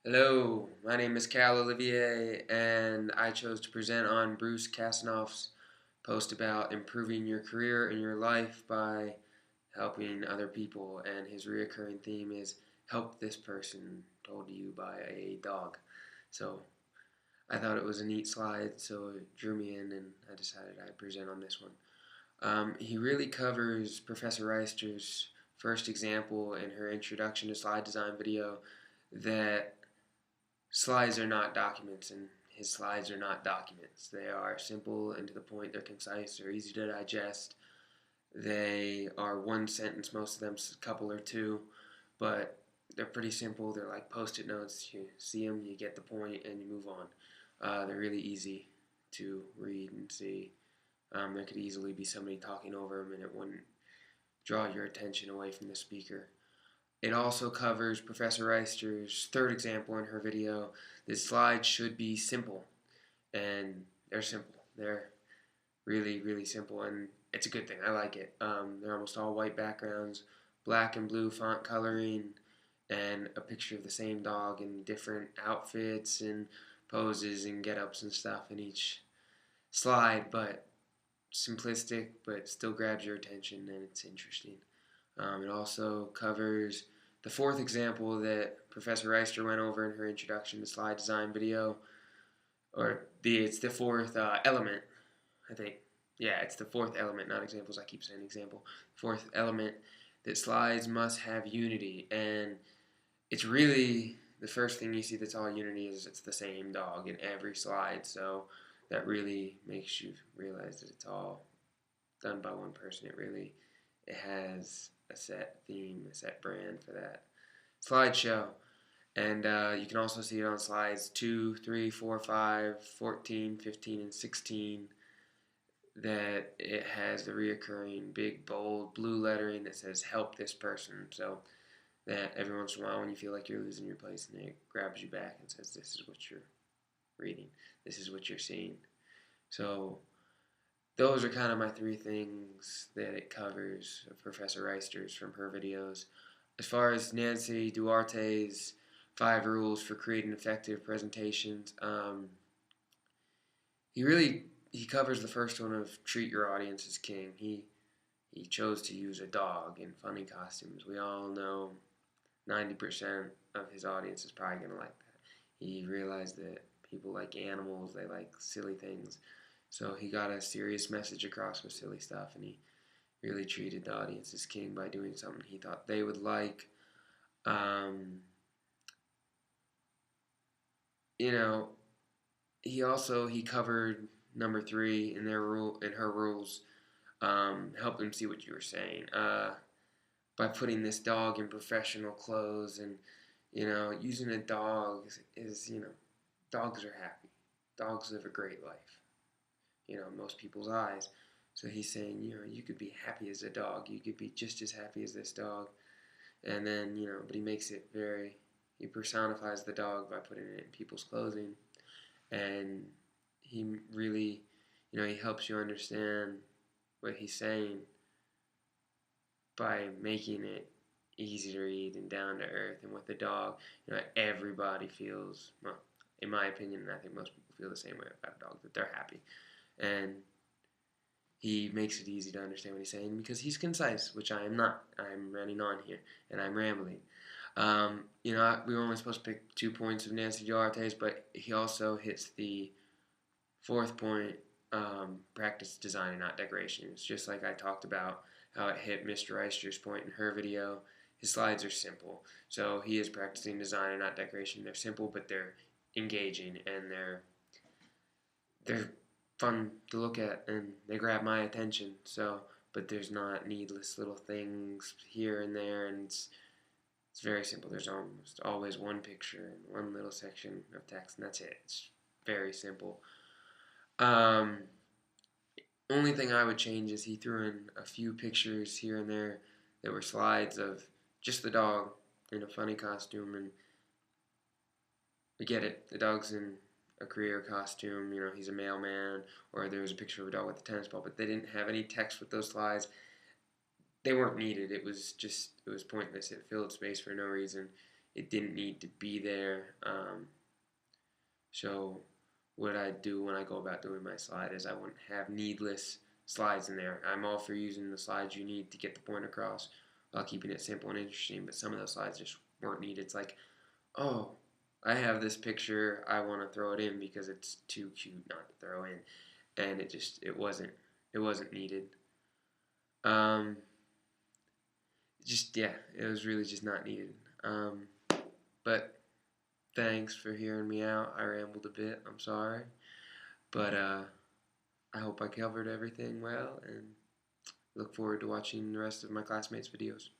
Hello, my name is Cal Olivier, and I chose to present on Bruce Kasanoff's post about improving your career and your life by helping other people. And his reoccurring theme is help this person, told to you by a dog. So I thought it was a neat slide, so it drew me in, and I decided I'd present on this one. He really covers Professor Reister's first example in her introduction to slide design video that slides are not documents, and his slides are not documents. They are simple and to the point. They're concise. They're easy to digest. They are one sentence, most of them, a couple or two, but they're pretty simple. They're like post-it notes. You see them, you get the point, and you move on. They're really easy to read and see. There could easily be somebody talking over them, and it wouldn't draw your attention away from the speaker. It also covers Professor Reister's third example in her video. The slides should be simple, and they're simple. They're really, really simple, and it's a good thing. I like it. They're almost all white backgrounds, black and blue font coloring, and a picture of the same dog in different outfits and poses and get-ups and stuff in each slide, but simplistic, but still grabs your attention, and it's interesting. It also covers the fourth example that Professor Reister went over in her introduction to slide design video, it's the fourth element, I think. Yeah, it's the fourth element, not examples. I keep saying example. Fourth element that slides must have unity, and it's really the first thing you see that's all unity is it's the same dog in every slide. So that really makes you realize that it's all done by one person. It has a set theme, a set brand for that slideshow. And you can also see it on slides 2, 3, 4, 5, 14, 15, and 16 that it has the reoccurring big, bold blue lettering that says help this person. So that every once in a while when you feel like you're losing your place, and it grabs you back and says, this is what you're reading. This is what you're seeing. So those are kind of my three things that it covers of Professor Reister's from her videos. As far as Nancy Duarte's 5 rules for creating effective presentations, he covers the first one of treat your audience as king. He chose to use a dog in funny costumes. We all know 90% of his audience is probably going to like that. He realized that people like animals, they like silly things. So he got a serious message across with silly stuff, and he really treated the audience as king by doing something he thought they would like. Um, you know, he covered number 3 in her rules. Help them see what you were saying. By putting this dog in professional clothes, and using a dog is dogs are happy. Dogs live a great life. Most people's eyes. So he's saying, you could be happy as a dog. You could be just as happy as this dog. And then, but he personifies the dog by putting it in people's clothing. And he really, he helps you understand what he's saying by making it easy to read and down to earth. And with the dog, everybody feels, well, in my opinion, and I think most people feel the same way about a dog, that they're happy. And he makes it easy to understand what he's saying because he's concise, which I am not. I'm running on here, and I'm rambling. We were only supposed to pick 2 points of Nancy Duarte's, but he also hits the fourth point, practice design and not decoration. It's just like I talked about how it hit Mr. Reister's point in her video. His slides are simple, so he is practicing design and not decoration. They're simple, but they're engaging, and they're fun to look at, and they grab my attention. So, but there's not needless little things here and there, and it's very simple. There's almost always one picture and one little section of text, and that's it. It's very simple. Only thing I would change is he threw in a few pictures here and there that were slides of just the dog in a funny costume, and we get it. The dog's in a career costume, he's a mailman, or there was a picture of a dog with a tennis ball, but they didn't have any text with those slides. They weren't needed. It was pointless. It filled space for no reason. it didn't need to be there. So what I do when I go about doing my slide is I wouldn't have needless slides in there. I'm all for using the slides you need to get the point across while keeping it simple and interesting, but some of those slides just weren't needed. It's like, oh, I have this picture, I want to throw it in because it's too cute not to throw in, and it wasn't needed. Um, just yeah, it was really just not needed. But thanks for hearing me out. I rambled a bit. I'm sorry, but I hope I covered everything well, and look forward to watching the rest of my classmates' videos.